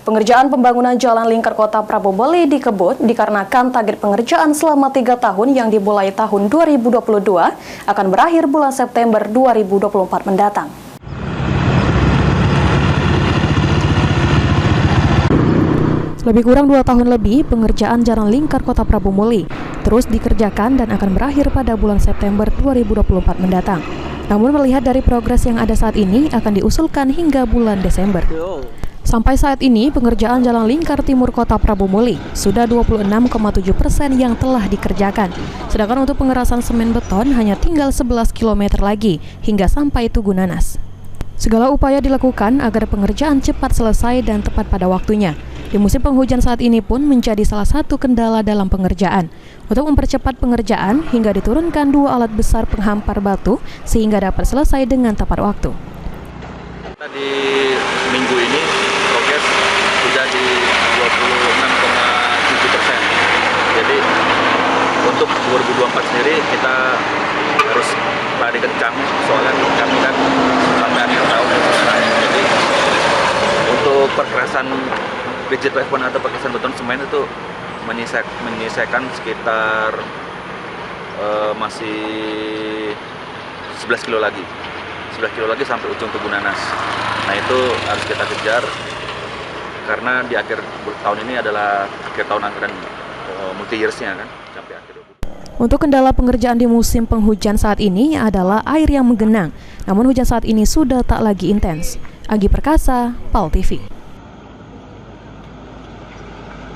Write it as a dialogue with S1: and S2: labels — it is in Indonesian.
S1: Pengerjaan pembangunan Jalan Lingkar Kota Praboboli dikebut dikarenakan target pengerjaan selama 3 tahun yang dimulai tahun 2022 akan berakhir bulan September 2024 mendatang. Lebih kurang 2 tahun lebih, pengerjaan Jalan Lingkar Kota Praboboli terus dikerjakan dan akan berakhir pada bulan September 2024 mendatang. Namun melihat dari progres yang ada saat ini akan diusulkan hingga bulan Desember. Sampai saat ini, pengerjaan Jalan Lingkar Timur Kota Praboboli sudah 26,7% yang telah dikerjakan. Sedangkan untuk pengerasan semen beton hanya tinggal 11 km lagi hingga sampai Tugu Nanas. Segala upaya dilakukan agar pengerjaan cepat selesai dan tepat pada waktunya. Di musim penghujan saat ini pun menjadi salah satu kendala dalam pengerjaan. Untuk mempercepat pengerjaan hingga diturunkan 2 alat besar penghampar batu sehingga dapat selesai dengan tepat waktu.
S2: Di minggu ini progres sudah di 26,7%. Jadi untuk 2024 sendiri kita harus lari kencang, soalnya kami kan sampai akhir tahun. Jadi untuk perkerasan rigid pavement atau perkerasan beton semen itu menyisakan sekitar masih 11 kilo lagi. 11 kilo lagi sampai ujung Tugu Nanas. Nah itu harus kita kejar karena di akhir tahun ini adalah akhir tahun anggaran multi years-nya kan sampai akhir.
S1: Untuk kendala pengerjaan di musim penghujan saat ini adalah air yang menggenang. Namun hujan saat ini sudah tak lagi intens. Agi Perkasa, PAL TV.